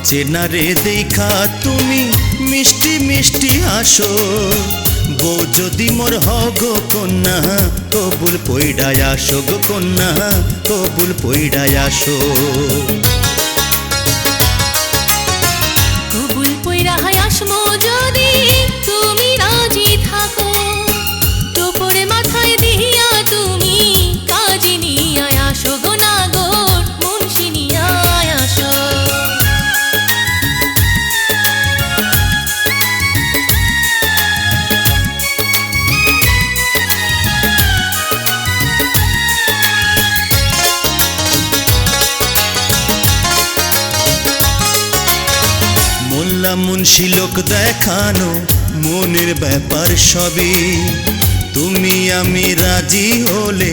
চেনারে দেখা তুমি মিষ্টি মিষ্টি হাসো, বউ যদি মোর হগো কন্যা কবুল পইড়ায় আসো গো কন্যা কবুল পইড়ায় আসো। কবুল পইড়ায় আসমো যদি তুমি রাজি থাকো, টোপরে মাথায় দিয়া তুমি কাজী নিয়া আসো গো নাগর মুন্সি নিয়া আসো। মোল্লা মুন্সি লোক দেখানো মনের ব্যাপার সবই, তুমি আমি রাজি হলে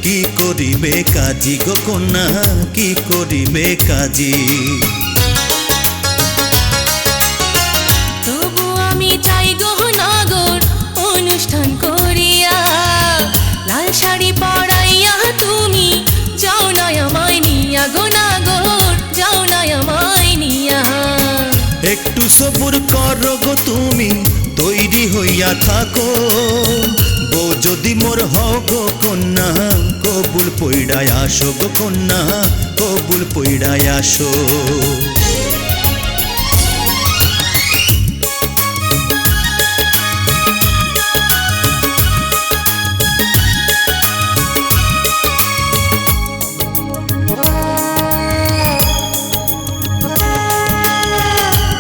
কি করিবে কাজী গো কন্যা কি করিবে কাজী। তবু আমি চাই গো নাগর অনুষ্ঠান করিয়া, লাল শাড়ি পরাইয়া তুমি যাও না আমায় নিয়া গো নাগর যাও না আমায় নিয়া। একটু সবুর করো গো তুমি তৈরি হইয়া থাকো, বউ যদি মোর হগো কন্যা কবুল পইড়ায় আসো গো কন্যা কবুল পইড়ায় আসো।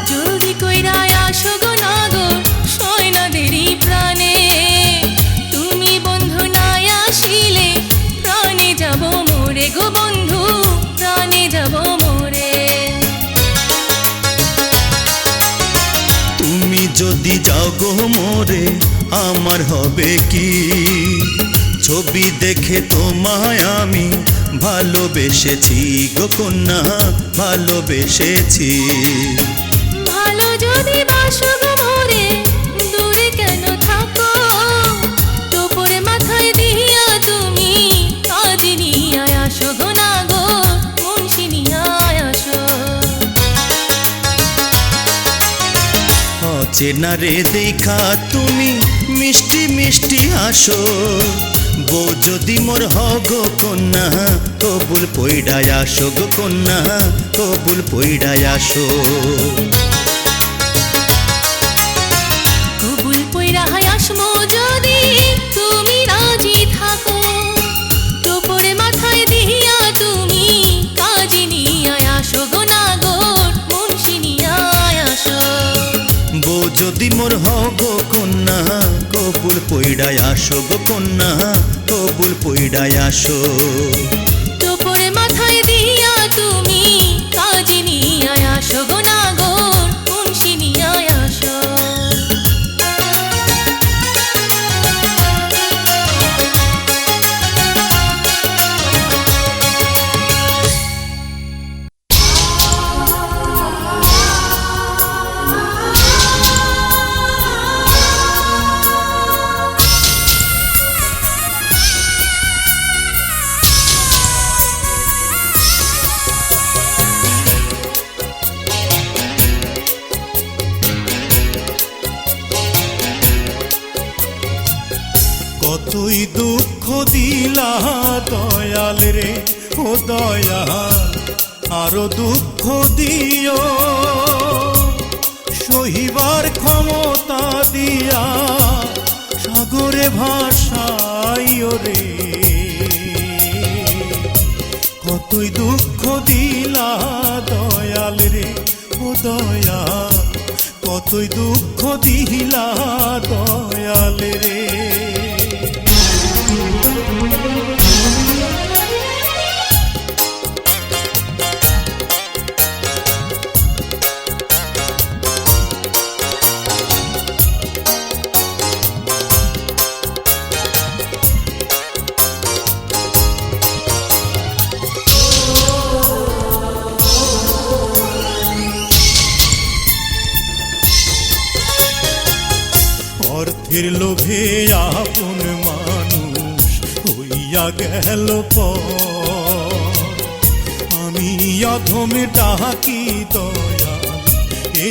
জলদি কইরা আসো গো নাগর সয় না দেরি প্রাণে, তুমি বন্ধু নাই আসিলে প্রাণে যাব মোরে গো বন্ধু প্রাণে যাব মোরে। তুমি যদি যাও গো মোরে আমার হবে কি, ছবি দেখে তোমায় আমি ভালোবেসেছি গো কন্যা ভালোবেসেছি। ভালো যদি বাসো গো মোরে দূরে কেন থাকো, টোপরে মাথায় দিয়া তুমি কাজী নিয়া আসো গো নাগর মুন্সি নিয়া আসো। চেনারে দেখা তুমি মিষ্টি মিষ্টি হাসো, বউ যদি মোর হগো কন্যা কবুল পইড়ায় আসো গো কন্যা কবুল পইড়ায় আসো। কবুল পইড়ায় আসমো যদি তুমি রাজি থাকো, টোপরে মাথায় দিয়া তুমি কাজী নিয়া আসো গো নাগর মুন্সি নিয়া আসো। বউ যদি মোর হগো কন্যা কবুল পইড়ায় আসো গো কন্যা কবুল পইড়ায় আসো। টোপরে মাথায় দিয়া তুমি কাজী নিয়া আসো গো নাগর মুন্সি নিয়া আসো। কতই দুঃখ দিলা দয়াল রে ও দয়াল, আরো দুঃখ দিও সহিবার ক্ষমতা দিয়া সাগরে ভাসাইও রে। কতই দুঃখ দিলা দয়াল রে ও দয়াল, কতই দুঃখ দিলা দয়াল রে। সুখের লোভে আপন মানুষ হইয়া গেল পর। আমি অধম ডাকি দয়াল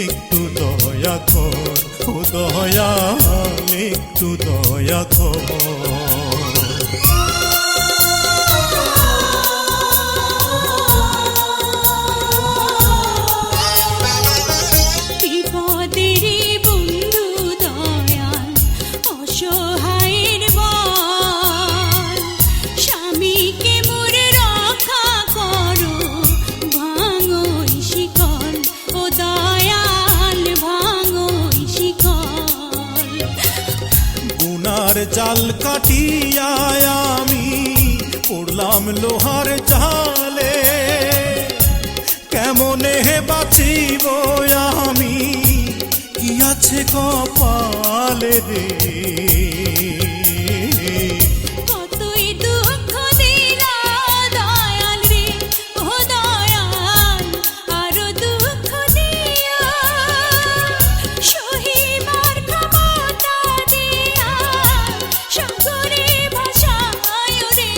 একটু দয়া কর, ও দয়াল একটু দয়া কর। বিপদেরই বন্ধু দয়াল, অসহায়ের বল, স্বামীকে মোর রক্ষা করো, ভাঙো এই শিকল, ও দয়াল ভাঙো এই শিকল। গুনার জাল কাটিয়া আমি পড়লাম লোহার জালে, কেমনে বাঁচিব আমি, কি আছে কপালে রে। কতই দুঃখ দিলা দয়াল রে, ও দয়াল আরো দুঃখ দিও, সহিবার ক্ষমতা দিয়া সাগরে ভাসায় রে।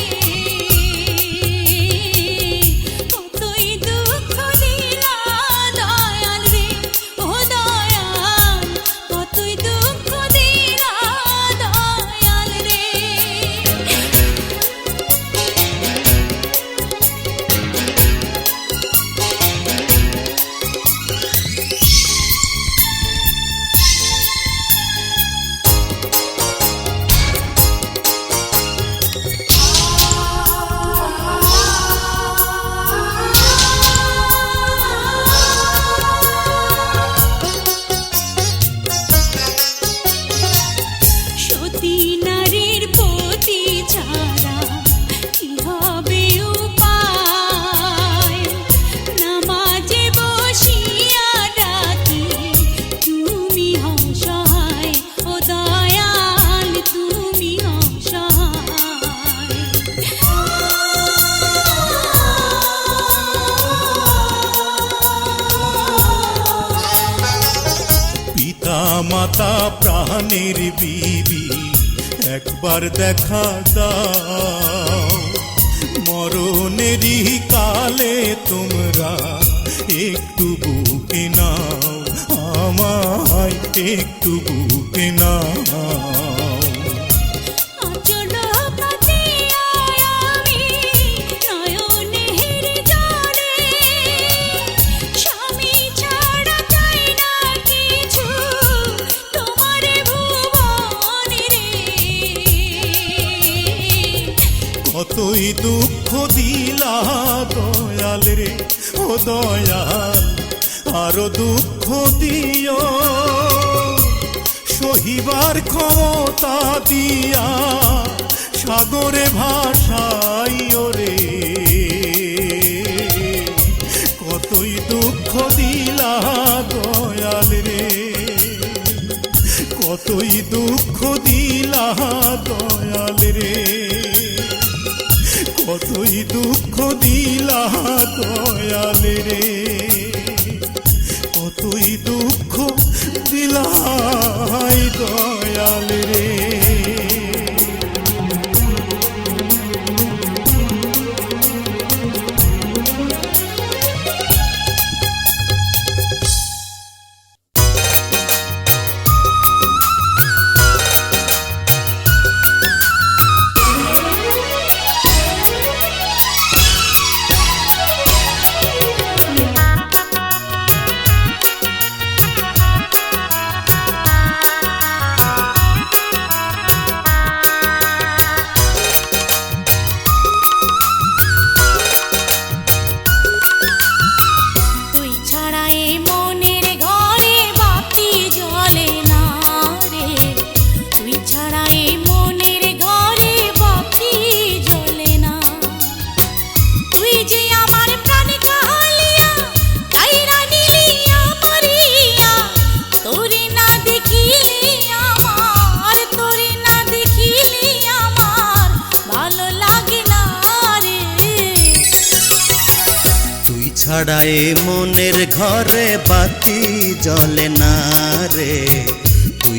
কতই দুঃখ দিলা দয়াল রে, ও দয়াল কতই দুঃখ দিলা দয়াল রে। সতী নারীর পতি ছাড়া কি হবে উপায়, নামাজে বসিয়া ডাকি তুমি হও সহায়, ও দয়াল তুমি হও সহায়। পিতা মাতা প্রাণের বিবি একবার দেখা দাও, মরণেরই কালে তোমরা একটু বুকে নাও, আমায় একটু বুকে নাও। আঁচল পাতিয়া আমি নয়নের জলে, স্বামী ছাড়া চাই না কিছু তোমার ভুবনে রে। কতই দুঃখ দিলা দয়াল রে, ও দয়াল আরো দুঃখ দিও, সহিবার ক্ষমতা দিয়া সাগরে ভাসাইও রে। কতই দুঃখ দিলা দয়াল রে, কতই দুঃখ দিলা দয়াল রে, কতই দুঃখ দিলা দয়াল রে, কতই দুঃখ দিলাই দয়াল রে। ছাড়া এ মনের ঘরে বাতি জ্বলে না রে, তুই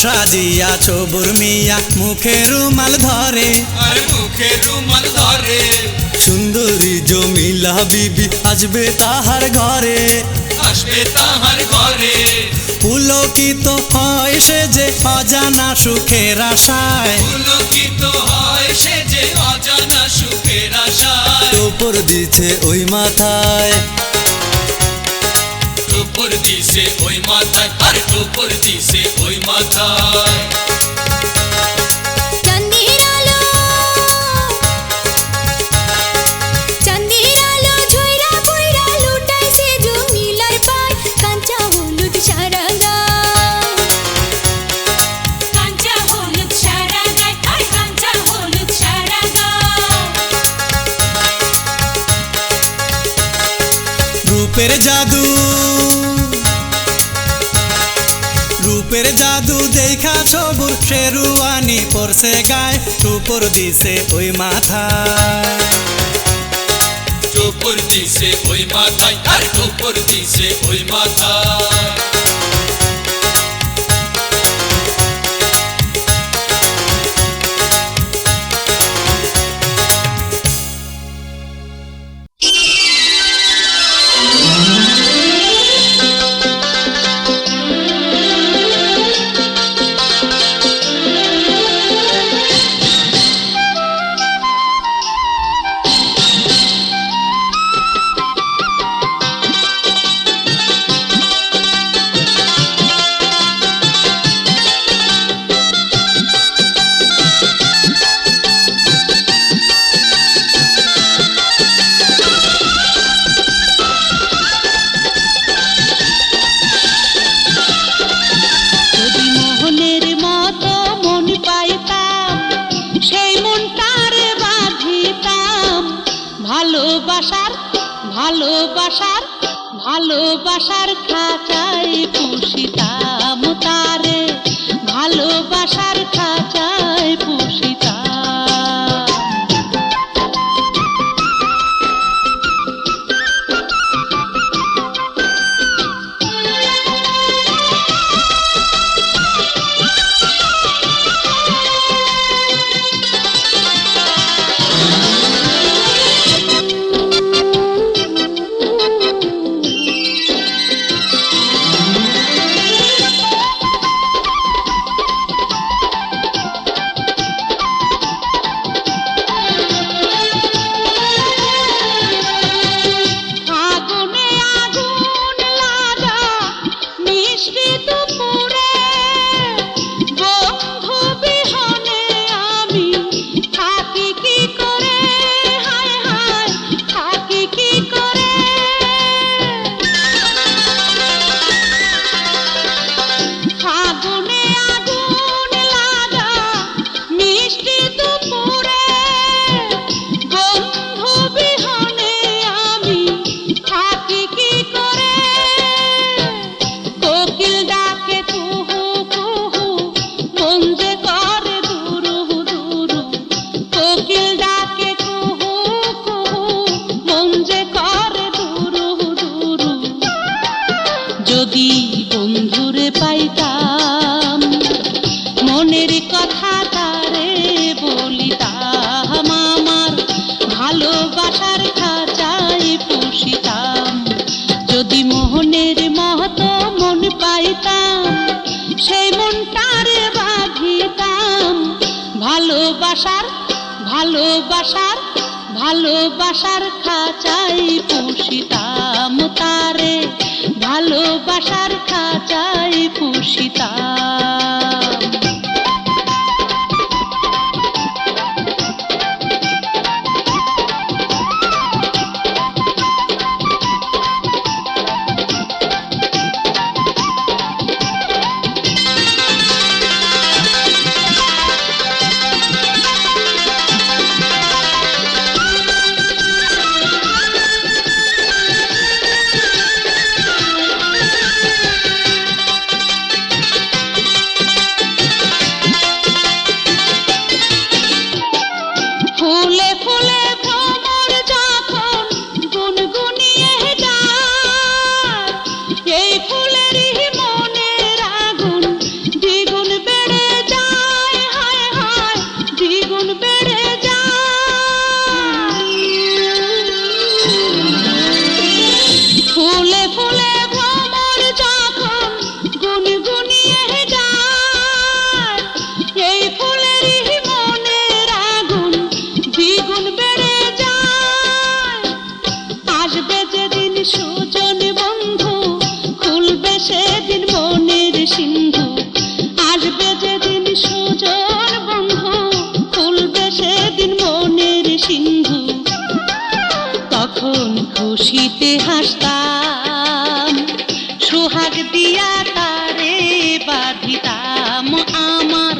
সাজিয়া ছবুর মিয়া মুখে রুমাল ধরে, আরে মুখে রুমাল ধরে, সুন্দরী জমিলা বিবি আসবে তাহার ঘরে। আসবে তাহার ঘরে, পুলকিত হয় সে যে অজানা সুখের আশায়, পুলকিত হয় সে যে অজানা সুখের আশায়। টোপর দিছে ওই মাথায়, টোপর দিছে ওই মাথায়, আরে টোপর দিছে ওই মাথায়। চাঁদের আলো, চাঁদের আলো ঝইরা পইরা লুটাইছে জমিলার পায়, কাঁচা হলুদ সারা গায়, কাঁচা হলুদ সারা গায়, আয় কাঁচা হলুদ সারা গায়। রূপের জাদু, রূপের জাদু দেখা ছবুর শেরুয়ানি পরছে গায়, টোপর দিছে ওই মাথায়। টোপর দিছে ওই মাথায়, আরে টোপর দিছে ওই মাথায়। যদি মোহনের মতো মন পাইতাম, সেই মনটারে বাঁধিতাম, ভালোবাসার ভালোবাসার ভালোবাসার খাঁচায় পুষিতাম তারে, ভালোবাসার খাঁচায় পুষিতাম। আগুনে আগুন লাগা মিষ্টি দুপুরে, বন্ধু বিহনে আমি থাকি কি করে, হায় হায় থাকি কি করে। আগুনে আগুন লাগা মিষ্টি দুপুরে, বন্ধু বিহনে আমি থাকি কি করে। কোকিল ডাকে কুহু কুহু, মন যে করে দুরু দুরু, কোকিল ডাকে কুহু কুহু, মন যে করে দুরু দুরু। যদি বন্ধুরে পাইতাম, মনের কথা তারে বলিতাম, আমার ভালোবাসার খাঁচায় পুষিতাম। যদি মোহনের মতো মন পাইতাম, সেই মনটারে বাঁধিতাম, ভালোবাসার ভালোবাসার ভালোবাসার খাঁচায় পুষিতাম তারে, ভালোবাসার খাঁচায় পুষিতাম। আসবে যেদিন সুজন বন্ধু খুলবে সেদিন মনের সিন্ধু আসবে যেদিন সুজন বন্ধু খুলবে সেদিন মনের সিন্ধু তখন খুশিতে হাসতাম সোহাগ দিয়া তারে বাঁধিতাম আমার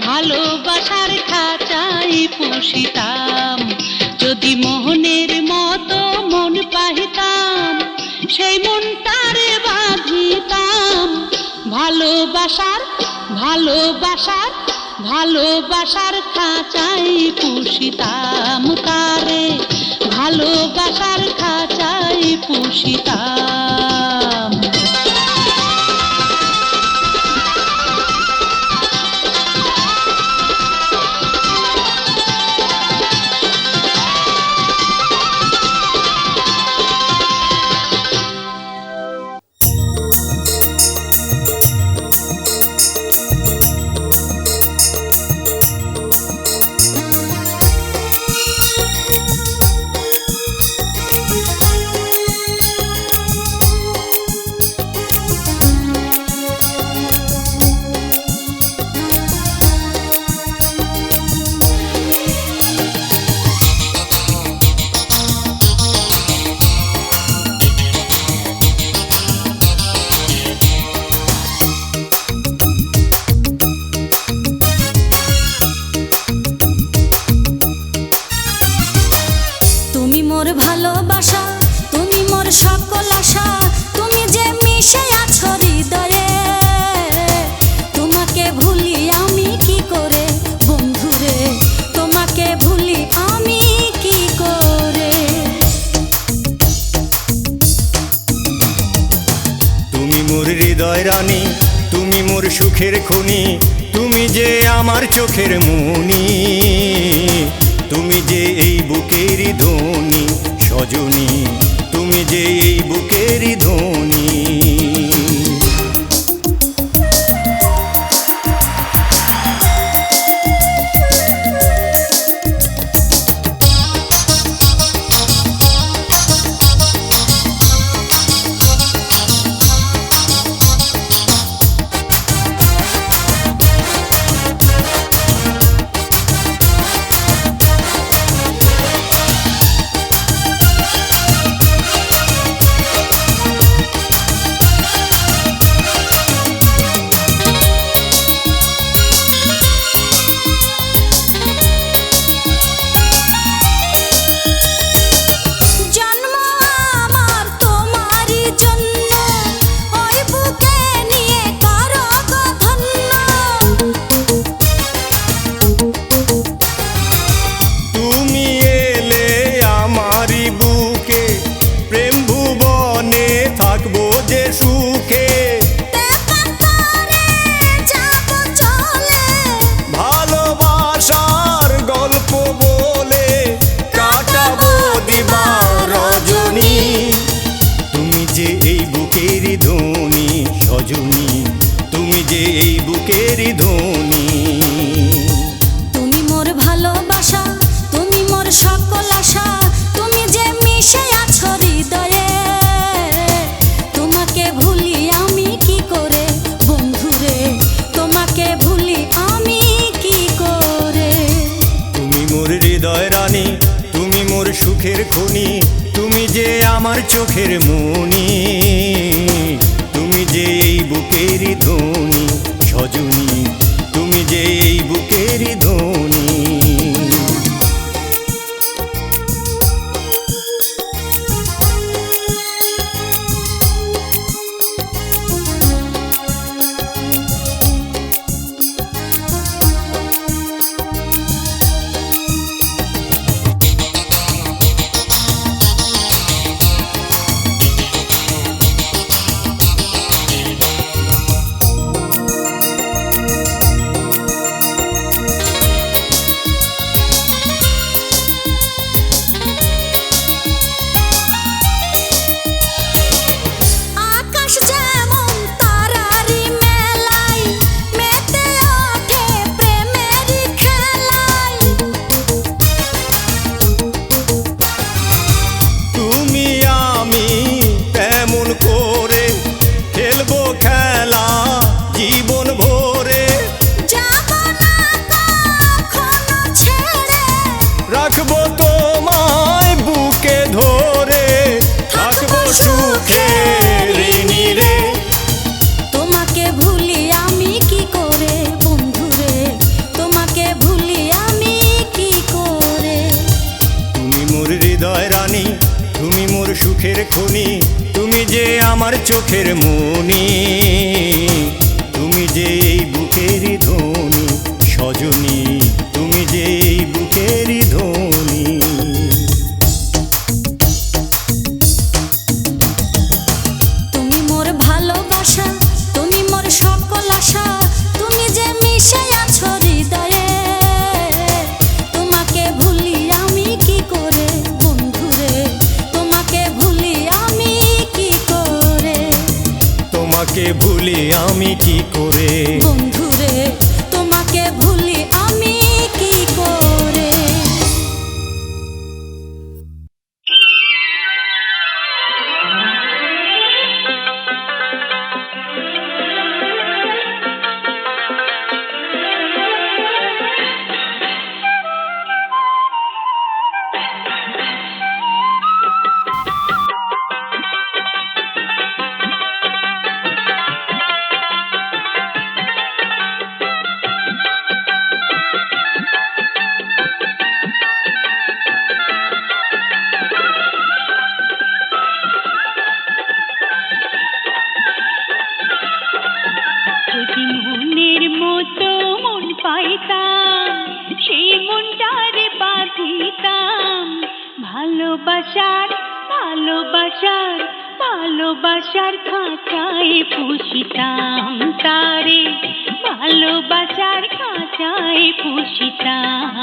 ভালোবাসার খাঁচায় পুষিতাম যদি মোহনের মতো মন পাইতাম সেই মনটারে বাঁধিতাম ভালোবাসার ভালোবাসার ভালোবাসার খাঁচায় পুষিতাম তারে ভালোবাসার খাঁচায় পুষিতাম তুমি মোর ভালোবাসা তুমি মোর সকল আশা তুমি যে মিশে আছো হৃদয়ে তোমাকে ভুলি আমি কি করে বন্ধুরে তোমাকে ভুলি আমি কি করে তুমি মোর হৃদয় রানী তুমি মোর সুখের খনি তুমি যে আমার চোখের মনি তুমি যে এই বুকেরই ধ্বনি সজনী তুমি যে এই বুকেরই ধ্বনি জন্ম আমার তোমারই জন্য ওই বুকে নিয়ে করো গো ধন্য তুমি এলে আমারই বুকে প্রেম ভুবনে থাকবো যে সুখে ভালোবাসার গল্প বলে কাটাবো দিবা রজনী তুমি যে এই বুকেরই ধ্বনি সজনী তুমি যে এই বুকেরই ধ্বনি তুমি মোর ভালোবাসা তুমি মোর সকল আশা তুমি যে মিশে আছো হৃদয়ে তোমাকে ভুলি আমি কি করে বন্ধুরে তোমাকে ভুলি আমি কি করে তুমি মোর হৃদয় রানী তুমি মোর সুখের খনি তুমি যে আমার চোখের মনি তুমি যে এই বুকেরই ধ্বনি সজনী তুমি যে এই বুকেরই ধ্বনি সুখের খনি, তুমি যে আমার চোখের মনি, তুমি যে এই বুকের ধনি সজনী, তুমি যে এই বুকের ধনি। তুমি মোর ভালোবাসা, তুমি মোর সকল আশা, তুমি যে মিশে আছো হৃদয়ে। তোমাকে ভুলি আমি কি করে বন্ধুরে, তোমাকে ভুলি আমি কি করে, তোমাকে ভুলি আমি কি করে, বন্ধুরে তোমাকে ভুলি আমি কি করে। যদি মনের মতো মন পাইতাম, সেই মনটারে বাঁধিতাম, ভালোবাসার ভালোবাসার ভালোবাসার খাঁচায় পুষিতাম তারে, ভালোবাসার খাঁচায় পুষিতাম।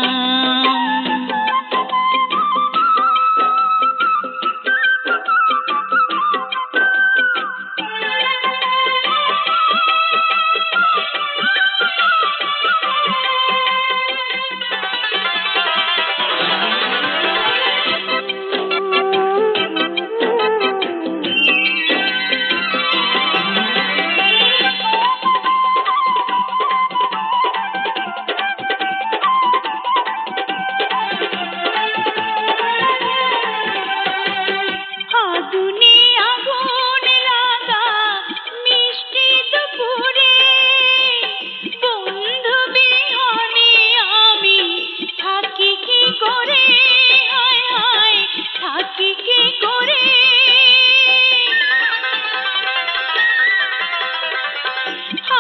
আগুনে আগুন লাগা মিষ্টি দুপুরে, বন্ধু বিহনে আমি থাকি কি করে, হায় হায় থাকি কি করে।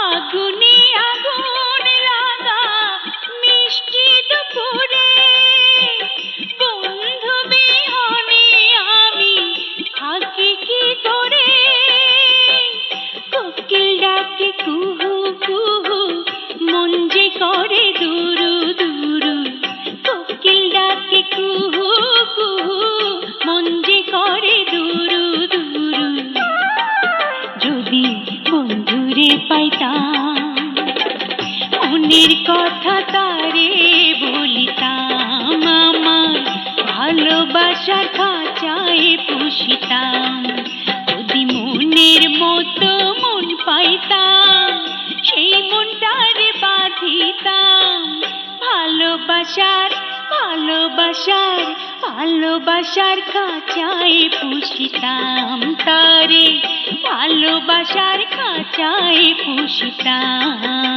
আগুনে আগুন লাগা মিষ্টি দুপুরে, বন্ধু বিহনে আমি থাকি কি করে। কোকিল ডাকে কুহু কুহু, মন যে করে দুরু দুরু, কোকিল ডাকে কুহু কুহু, মন যে করে দুরু দুরু। যদি বন্ধুরে পাইতাম, মনের কথা তারে বলিতাম, আমার ভালোবাসার খাঁচায় পুষিতাম। যদি মনের মতো মন পাইতাম, সেই মনটারে বাঁধিতাম, ভালোবাসার ভালোবাসার ভালোবাসার খাঁচায় পুষিতাম তারে, ভালোবাসার খাঁচায় পুষিতাম।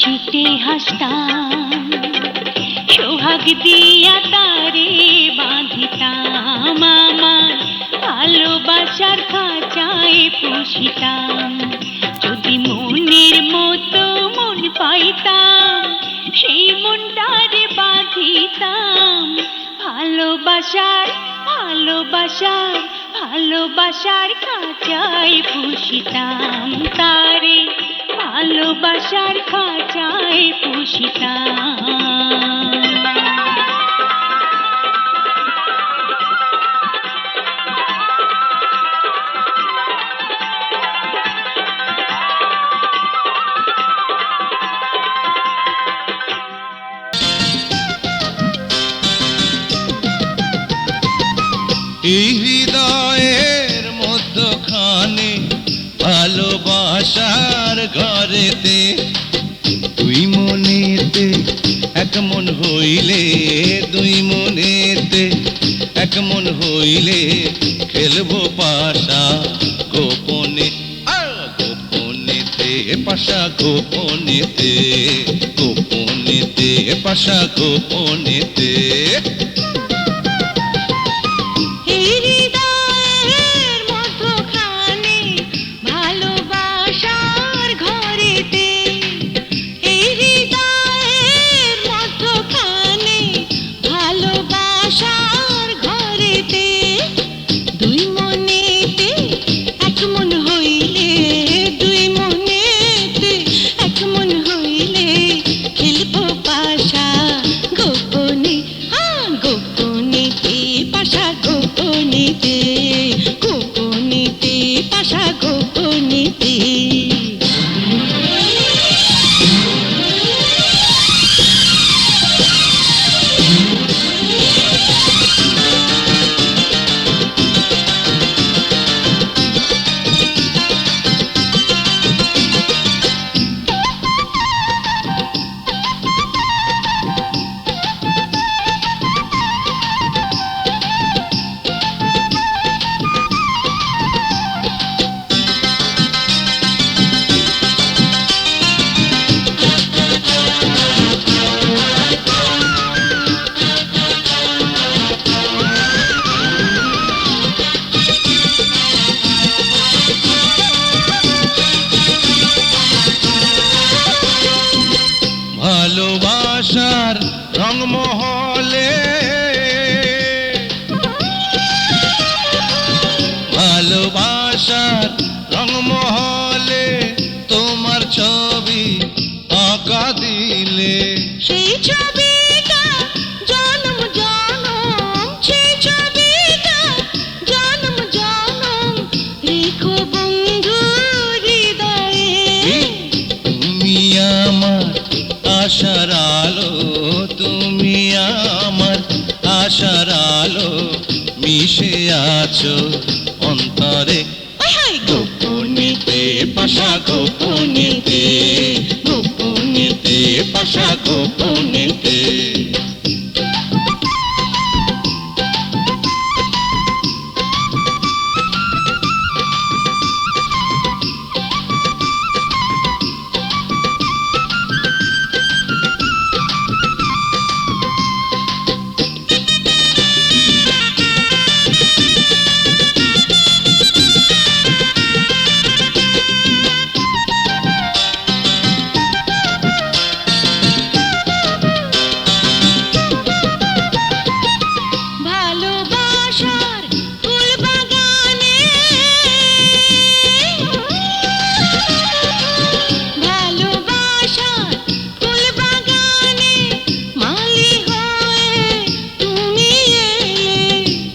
হাসিতে হাসতাম, সোহাগ দিয়া তারে বাঁধিতাম, আমার ভালোবাসার খাঁচায় পুষিতাম। যদি মনের মতো মন পাইতাম, সেই মনটারে বাঁধিতাম। ভালোবাসার ভালোবাসার ভালোবাসার খাঁচায় পুষিতাম তারে, ভালোবাসার খাঁচায় পুষিতাম। এই হৃদয়ের মধ্যখানে ভালোবাসার ঘরেতে দুই মনেতে এক মন হইলে, দুই মনেতে এক মন হইলে খেলবো পাশা গোপনে, গোপনেতে পাশা গোপনেতে, গোপনেতে পাশা গোপনেতে। ভালোবাসার রংমহলে, ভালোবাসার রংমহলে তোমার ছবি আঁকা দিলে, সেই ছবিটা জনম জনম, সেই ছবিটা জনম জনম রেখো বন্ধু হৃদয়ে। তুমি আমার আশার আলো, তুমি আমার আশার আলো, মিশে আছো অন্তরে গোপনেতে পাশা গোপনেতে, গোপনেতে পাশা গোপনেতে।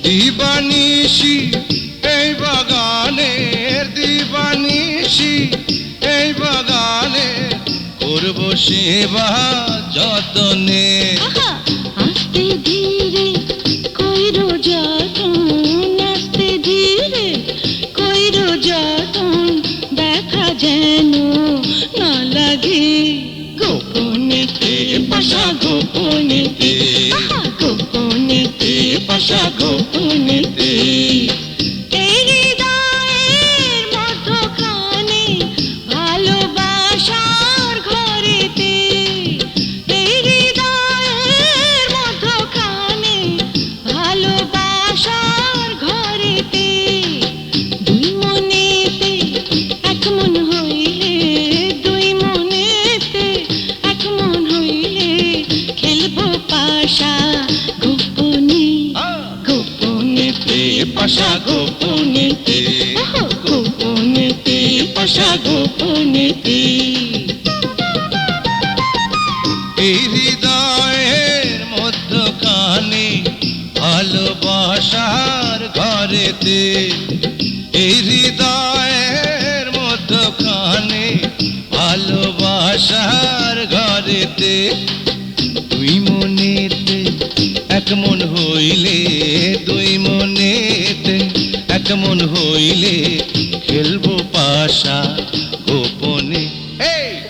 দিবানিশি এই বাগানের, দিবানিশি এই বাগানে করব সেবা যতনে। আস্তে ধীরে কইরো যতন, আস্তে ধীরে কইরো যতন, দেখা যেন না লাগে গোপনেতে পাশা গোপনেতে, গোপনেতে পাশা গোপনেতে। এই হৃদয়ের মধ্যখানে ভালোবাসার ঘরেতে গোপনেতে এই হৃদয়ের মধ্যখানে ভালোবাসার ঘরেতে এই হৃদয়ের মধ্যখানে ভালোবাসার ঘরেতে দুই মনেতে এক মন হইলে দুই মনেতে এক মন হইলে খেলবো পাশা গোপনে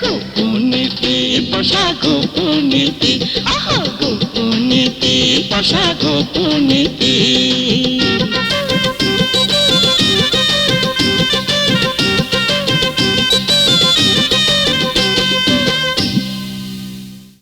গোপনেতে বসা গোপনেতে আহা গোপনেতে বসা গোপনেতে